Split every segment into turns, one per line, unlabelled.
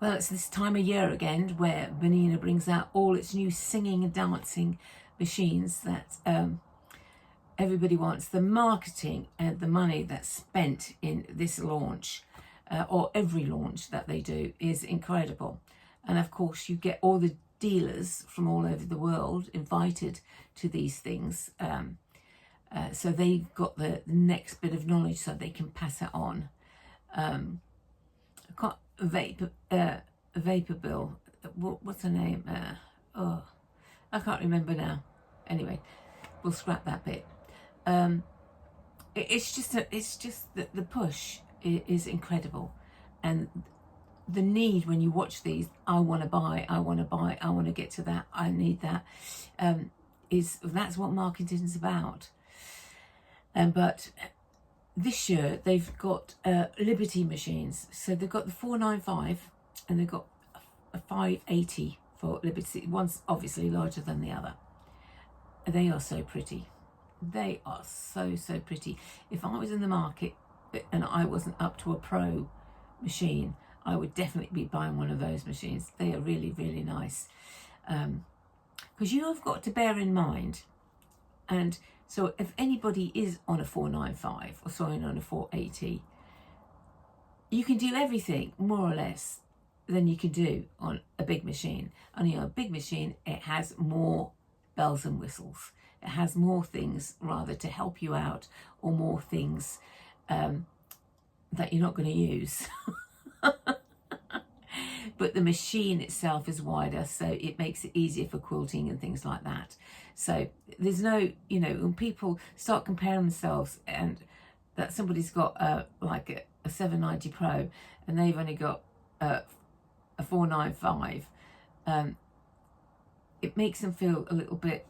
Well, it's this time of year again where Bernina brings out all its new singing and dancing machines that everybody wants. The marketing and the money that's spent in this launch, or every launch that they do, is incredible. And of course, you get all the dealers from all over the world invited to these things. So they've got the next bit of knowledge so they can pass it on. Vapor Bill, what's her name? I can't remember now. Anyway, we'll scrap that bit. It's just that the push is incredible, and the need when you watch these, I want to buy, I want to get to that, I need that, that's what marketing is about. But this year they've got Liberty machines, so they've got the 495 and they've got a 580 for Liberty. One's obviously larger than the other. They are so pretty. They are so pretty. If I was in the market and I wasn't up to a pro machine, I would definitely be buying one of those machines. They are really nice. Because you have got to bear in mind, and so if anybody is on a 495 or sorry, on a 480, you can do everything more or less than you can do on a big machine. Only on a big machine, it has more bells and whistles. It has more things rather to help you out, or more things that you're not going to use. But the machine itself is wider, so it makes it easier for quilting and things like that. So there's no, when people start comparing themselves and that somebody's got like a 790 Pro and they've only got a 495, it makes them feel a little bit,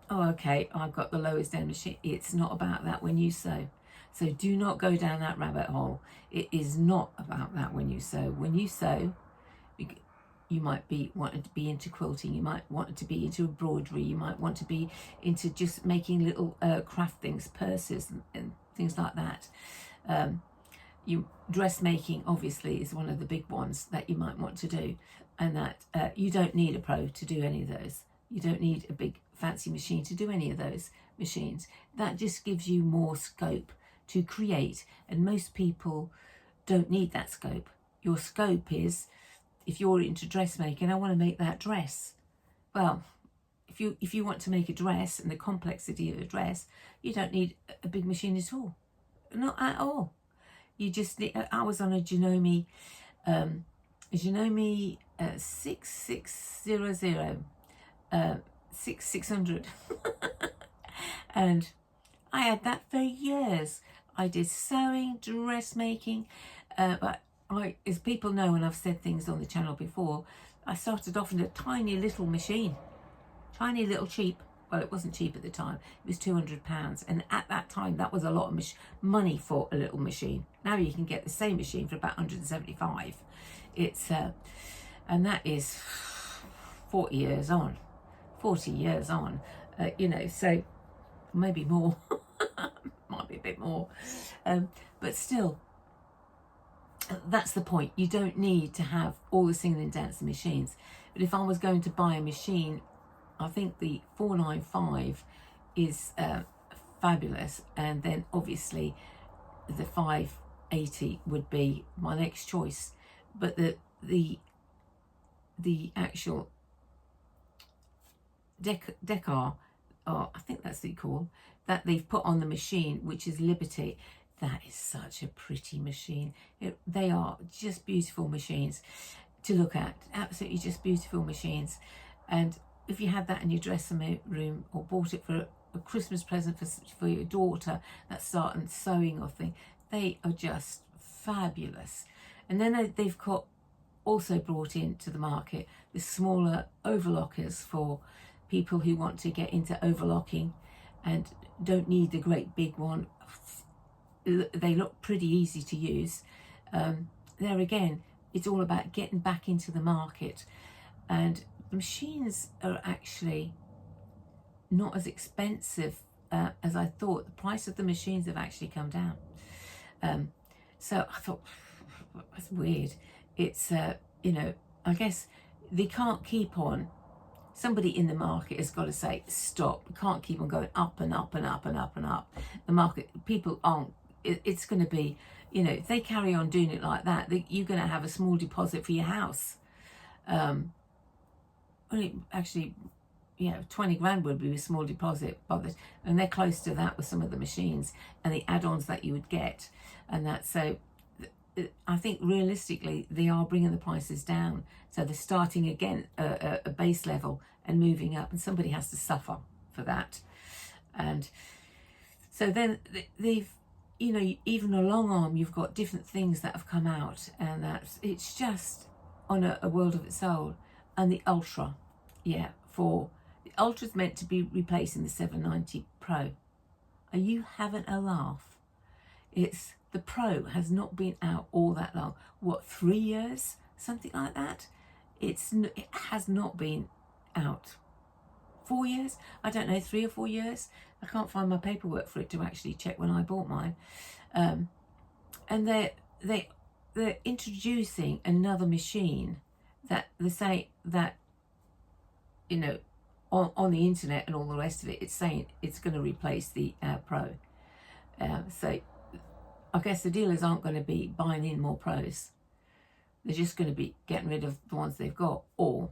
oh, okay, I've got the lowest end machine. It's not about that when you sew. So do not go down that rabbit hole. It is not about that when you sew. When you sew, you might be wanting to be into quilting, you might want to be into embroidery, you might want to be into just making little craft things, purses and things like that. Dressmaking obviously is one of the big ones that you might want to do, and that you don't need a pro to do any of those. You don't need a big fancy machine to do any of those machines. That just gives you more scope to create, and most people don't need that scope. Your scope is, if you're into dressmaking, I want to make that dress. Well, if you want to make a dress and the complexity of a dress, you don't need a big machine at all. Not at all. You just need, I was on a Janome 6600 6600 and I had that for years. I did sewing, dressmaking, but as people know, and I've said things on the channel before, I started off in a tiny little machine, tiny little cheap. Well, it wasn't cheap at the time. It was £200, and at that time, that was a lot of money for a little machine. Now you can get the same machine for about 175. It's and that is 40 years on, so maybe more, might be a bit more, but still. That's the point. You don't need to have all the singing and dancing machines. But if I was going to buy a machine, I think the 495 is fabulous, and then obviously the 580 would be my next choice. But the actual Decar, or I think that's what you call, that they've put on the machine, which is Liberty. That is such a pretty machine. They are just beautiful machines to look at. Absolutely just beautiful machines. And if you had that in your dressing room, or bought it for a Christmas present for your daughter that's starting sewing or thing, they are just fabulous. And then they've also brought into the market the smaller overlockers for people who want to get into overlocking and don't need the great big one. They look pretty easy to use. There again, it's all about getting back into the market, and the machines are actually not as expensive as I thought. The price of the machines have actually come down. So I thought, that's weird. It's you know, I guess they can't keep on. Somebody in the market has got to say, stop. We can't keep on going up and up and up and up and up. The market, people aren't, it's going to be, you know, if they carry on doing it like that, you're going to have a small deposit for your house. Actually, you know, 20 grand would be a small deposit, and they're close to that with some of the machines and the add-ons that you would get. And that, so I think realistically, they are bringing the prices down. So they're starting again a base level and moving up, and somebody has to suffer for that. And so then they've, you know, even a long arm, you've got different things that have come out, and it's just on a world of its own. And the Ultra, yeah, the Ultra's meant to be replacing the 790 Pro. Are you having a laugh? The Pro has not been out all that long. What, 3 years? Something like that? It has not been out. 4 years? I don't know, 3 or 4 years? I can't find my paperwork for it to actually check when I bought mine. And they're introducing another machine that they say that, you know, on the internet and all the rest of it, it's saying it's going to replace the Pro. So I guess the dealers aren't going to be buying in more Pros. They're just going to be getting rid of the ones they've got, or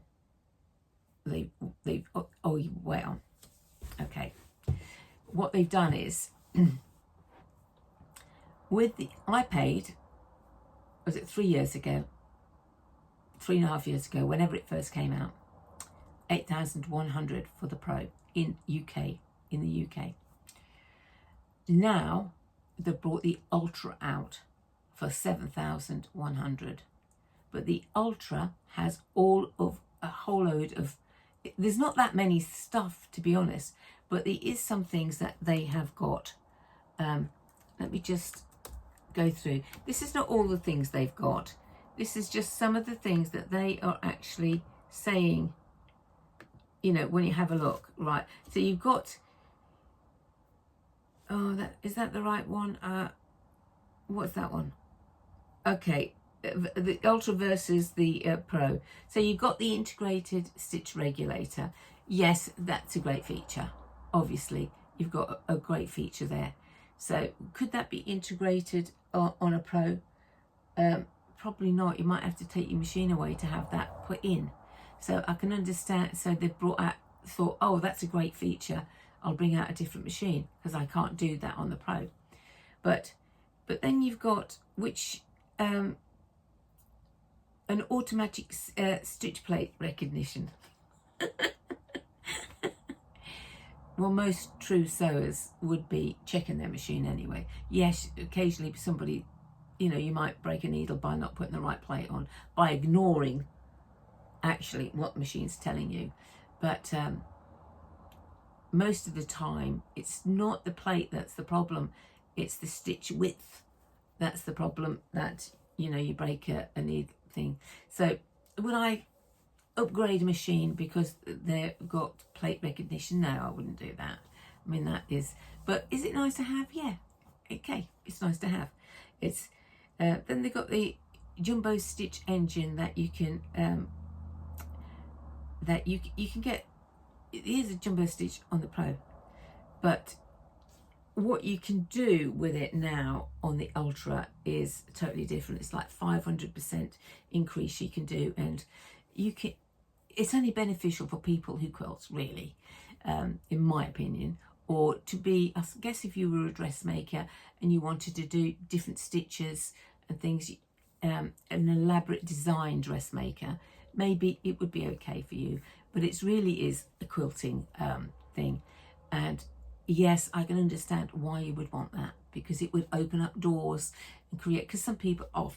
well, okay. What they've done is, I paid, was it 3 years ago, 3.5 years ago, whenever it first came out, 8,100 for the Pro in the UK. Now they've brought the Ultra out for 7,100, but the Ultra has a whole load of, there's not that many stuff, to be honest, but there is some things that they have got. Let me just go through. This is not all the things they've got. This is just some of the things that they are actually saying, you know, when you have a look, right? So you've got, is that the right one? What's that one? Okay, the Ultra versus the Pro. So you've got the integrated stitch regulator. Yes, that's a great feature. Obviously, you've got a great feature there. So could that be integrated on a Pro? Probably not. You might have to take your machine away to have that put in. So I can understand. So they've thought, oh, that's a great feature. I'll bring out a different machine, because I can't do that on the Pro. But then you've got an automatic stitch plate recognition. Well, most true sewers would be checking their machine anyway. Yes, occasionally somebody, you know, you might break a needle by not putting the right plate on, by ignoring actually what the machine's telling you. But most of the time, it's not the plate that's the problem, it's the stitch width that's the problem, that, you know, you break a needle thing. So would I upgrade a machine because they've got plate recognition? No, I wouldn't do that. I mean, that is, but is it nice to have? Yeah, okay, it's nice to have. It's then they've got the jumbo stitch engine that you can get. Here's a jumbo stitch on the Pro, but what you can do with it now on the Ultra is totally different. It's like 500% increase you can do, and it's only beneficial for people who quilt, really, in my opinion, or to be, I guess, if you were a dressmaker and you wanted to do different stitches and things, an elaborate design dressmaker, maybe it would be okay for you. But it really is a quilting thing. And yes, I can understand why you would want that, because it would open up doors and create, because some people are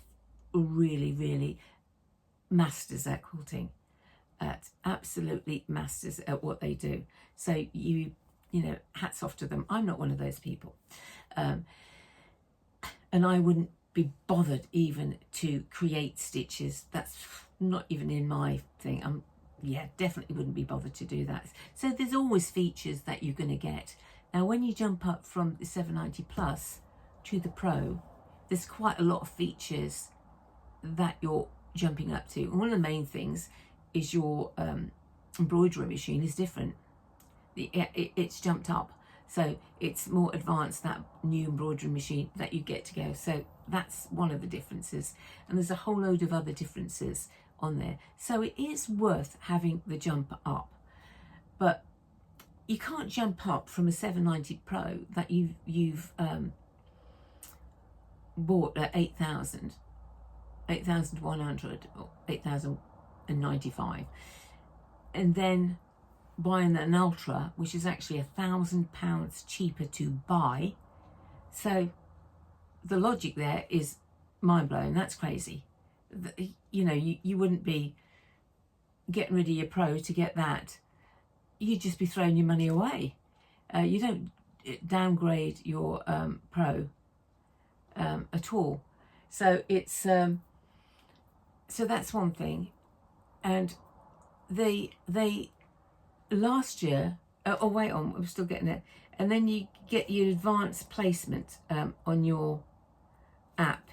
really, really masters at quilting, absolutely masters at what they do. So you know, hats off to them. I'm not one of those people. And I wouldn't be bothered even to create stitches. That's not even in my thing. Yeah, definitely wouldn't be bothered to do that. So there's always features that you're going to get. Now, when you jump up from the 790 Plus to the Pro, there's quite a lot of features that you're jumping up to. And one of the main things is your embroidery machine is different. It's jumped up, so it's more advanced, that new embroidery machine that you get to go. So that's one of the differences, and there's a whole load of other differences on there. So it is worth having the jump up, but you can't jump up from a 790 Pro that you've bought at 8,100 or 8,095, and then buying an Ultra, which is actually £1,000 cheaper to buy. So the logic there is mind-blowing. That's crazy. You know, you wouldn't be getting rid of your Pro to get that. You'd just be throwing your money away. You don't downgrade your Pro at all. So it's so that's one thing. And they last year, oh wait on, I'm still getting it. And then you get your advanced placement on your app,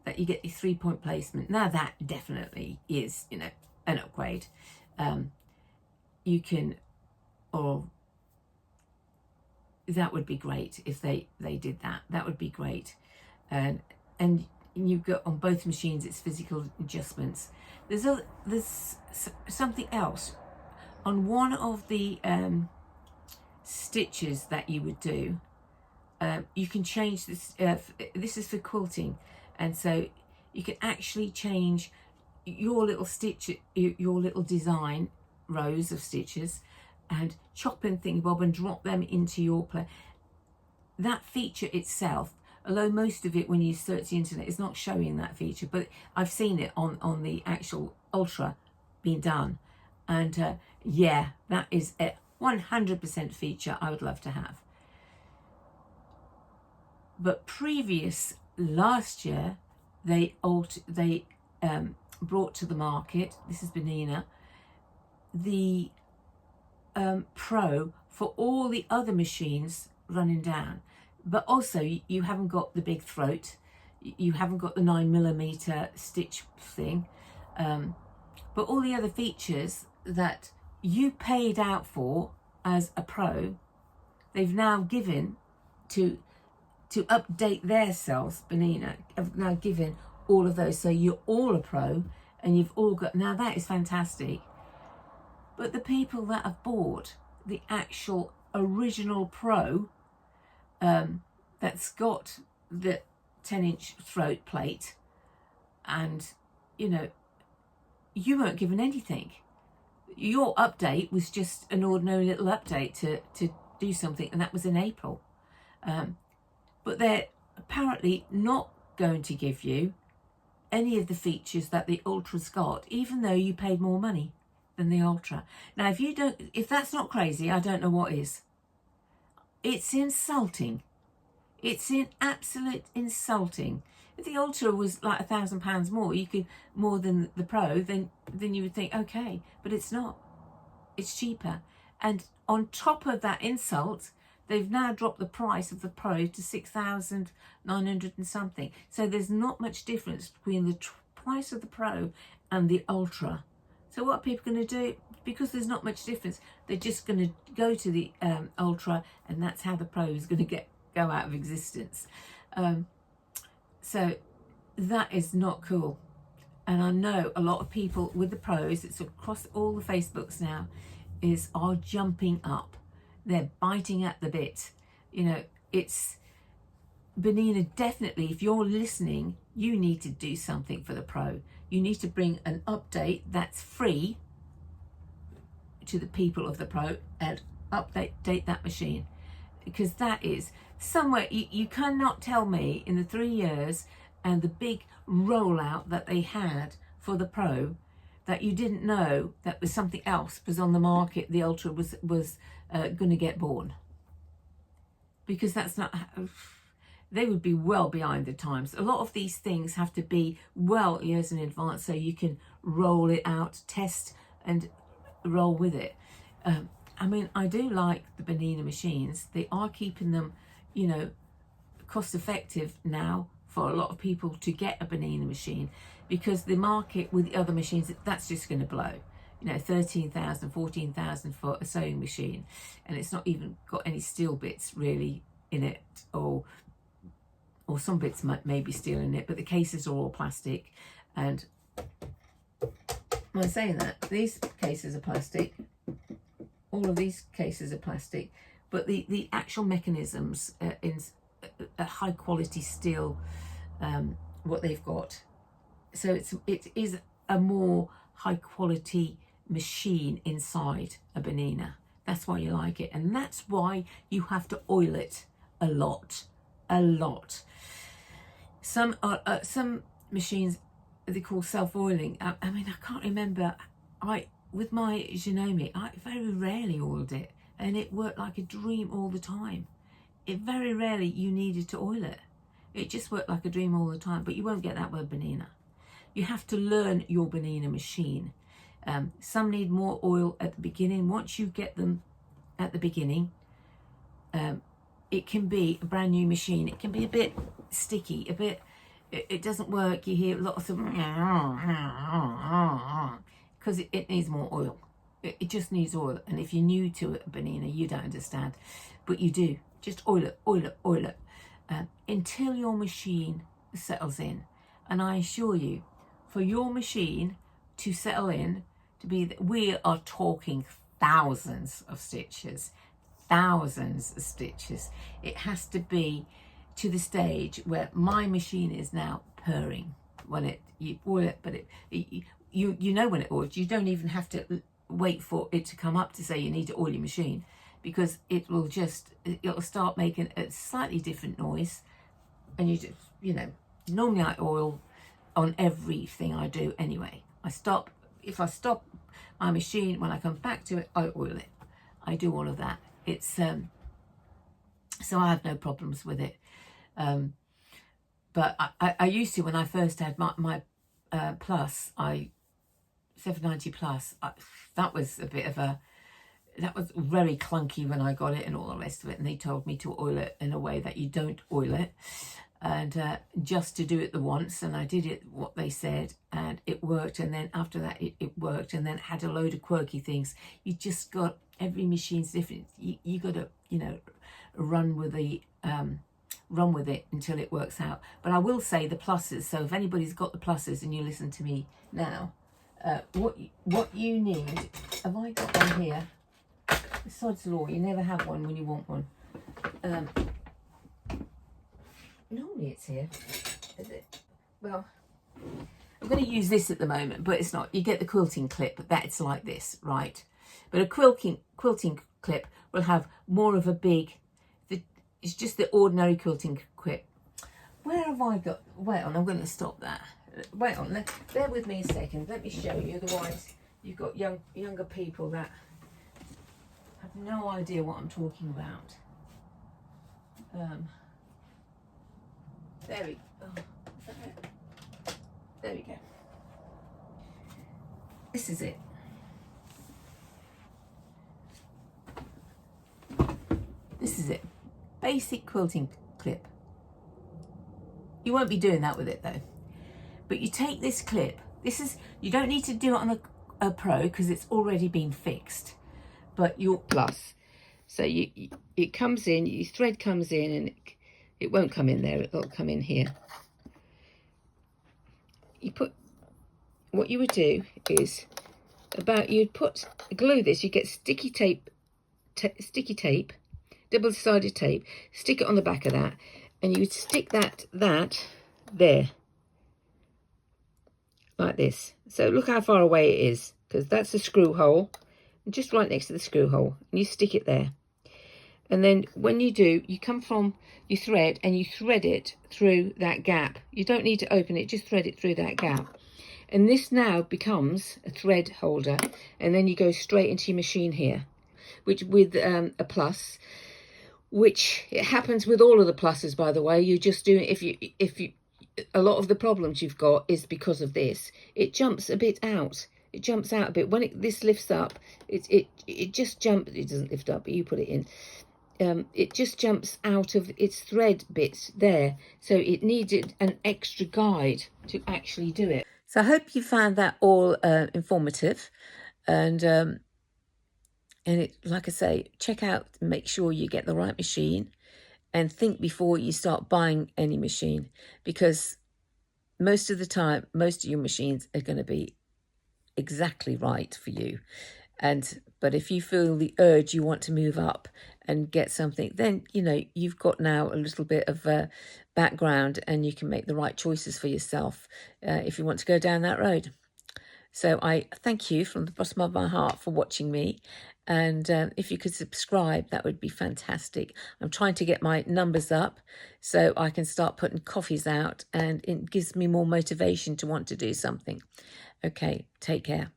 that you get your 3-point placement. Now that definitely is, you know, an upgrade. You can, or that would be great if they did that. That would be great. And you've got on both machines, it's physical adjustments. There's something else. On one of the stitches that you would do, you can change this. This is for quilting, and so you can actually change your little stitch, your little design rows of stitches, and chop and thingy bob and drop them into your play. That feature itself, although most of it when you search the internet is not showing that feature, but I've seen it on the actual Ultra being done. And yeah, that is a 100% feature I would love to have. But last year, they brought to the market, this is Bernina, the Pro for all the other machines running down. But also you haven't got the big throat, you haven't got the 9mm stitch thing, but all the other features that you paid out for as a Pro, they've now given to update their selves. Bernina have now given all of those, so you're all a Pro and you've all got, now that is fantastic. But the people that have bought the actual original Pro, that's got the 10-inch throat plate, and you know, you weren't given anything. Your update was just an ordinary little update to do something, and that was in April. But they're apparently not going to give you any of the features that the Ultra's got, even though you paid more money than the Ultra. Now, if that's not crazy, I don't know what is. It's insulting. It's absolute insulting. If the Ultra was like £1,000 more than the Pro, then you would think, okay, but it's not. It's cheaper. And on top of that insult, they've now dropped the price of the Pro to 6,900 and something. So there's not much difference between the price of the Pro and the Ultra. So what are people going to do? Because there's not much difference, they're just going to go to the Ultra, and that's how the Pro is going to go out of existence. So that is not cool. And I know a lot of people with the Pros, it's across all the Facebooks now, are jumping up. They're biting at the bit. You know, it's Bernina, definitely, if you're listening, you need to do something for the Pro. You need to bring an update that's free to the people of the Pro and update that machine. Because that is somewhere, you cannot tell me in the 3 years and the big rollout that they had for the Pro that you didn't know that was something else was on the market, the Ultra was going to get born. Because that's not, they would be well behind the times. A lot of these things have to be well years in advance so you can roll it out, test and roll with it. I mean, I do like the Bernina machines. They are keeping them, you know, cost effective now for a lot of people to get a Bernina machine. because the market with the other machines, that's just going to blow. You know, 13,000, 14,000 for a sewing machine, and it's not even got any steel bits really in it, or some bits may be steel in it, but the cases are all plastic. And when saying that, these cases are plastic, all of these cases are plastic, but the actual mechanisms in a high quality steel, what they've got. So it is a more high quality machine inside a Bernina. That's why you like it, and that's why you have to oil it a lot. Some machines they call self-oiling. I mean, I can't remember. With my Janome, I very rarely oiled it, and it worked like a dream all the time. It very rarely you needed to oil it. It just worked like a dream all the time. But you won't get that with Bernina. You have to learn your Bernina machine. Some need more oil at the beginning. Once you get them at the beginning, it can be a brand new machine. It can be a bit sticky, a bit, it doesn't work. You hear lots of, because it needs more oil. It just needs oil. And if you're new to it, Bernina, you don't understand, but you do. Just oil it, until your machine settles in. And I assure you, for your machine to settle in, we are talking thousands of stitches. It has to be to the stage where my machine is now purring when you oil it, but you know when it oils. You don't even have to wait for it to come up to say you need to oil your machine, because it'll start making a slightly different noise. And you just, normally I oil on everything I do anyway. If I stop my machine, when I come back to it, I oil it. I do all of that. It's so I have no problems with it. But I used to, when I first had my Plus, 790 Plus, that was that was very clunky when I got it and all the rest of it. And they told me to oil it in a way that you don't oil it, and just to do it the once. And I did it what they said, and it worked. And then after that, it worked, and then it had a load of quirky things. You just got, every machine's different. You got to, run with it until it works out. But I will say the pluses. So if anybody's got the pluses and you listen to me now, what you need, have I got one here? Sod's law, you never have one when you want one. Normally it's here, is it? Well, I'm going to use this at the moment, but it's not. You get the quilting clip, that's like this, right? But a quilting clip will have more of a big, it's just the ordinary quilting clip. Where have I got, wait on, I'm going to stop that. Wait on, bear with me a second, let me show you, otherwise you've got younger people that have no idea what I'm talking about. There we go. This is it. This is it. Basic quilting clip. You won't be doing that with it though. But you take this clip. You don't need to do it on a Pro because it's already been fixed. But your Plus. So it comes in, your thread comes in, and it won't come in there, it'll come in here. What you would do is, you'd glue this, you get sticky tape, double-sided tape, stick it on the back of that, and you would stick that there, like this. So look how far away it is, because that's the screw hole, just right next to the screw hole, and you stick it there. And then when you do, you come from your thread and you thread it through that gap. You don't need to open it, just thread it through that gap. And this now becomes a thread holder, and then you go straight into your machine here, which with a Plus, which it happens with all of the Pluses, by the way. You just do, if you a lot of the problems you've got is because of this. It jumps a bit out. It jumps out a bit. When this lifts up, it just jumps. It doesn't lift up, but you put it in. It just jumps out of its thread bits there. So it needed an extra guide to actually do it. So I hope you found that all informative, and like I say, check out, make sure you get the right machine, and think before you start buying any machine, because most of the time, most of your machines are going to be exactly right for you. But if you feel the urge, you want to move up and get something, then you've got now a little bit of background, and you can make the right choices for yourself if you want to go down that road. So I thank you from the bottom of my heart for watching me, and if you could subscribe, that would be fantastic. I'm trying to get my numbers up so I can start putting coffees out, and it gives me more motivation to want to do something. Okay, take care.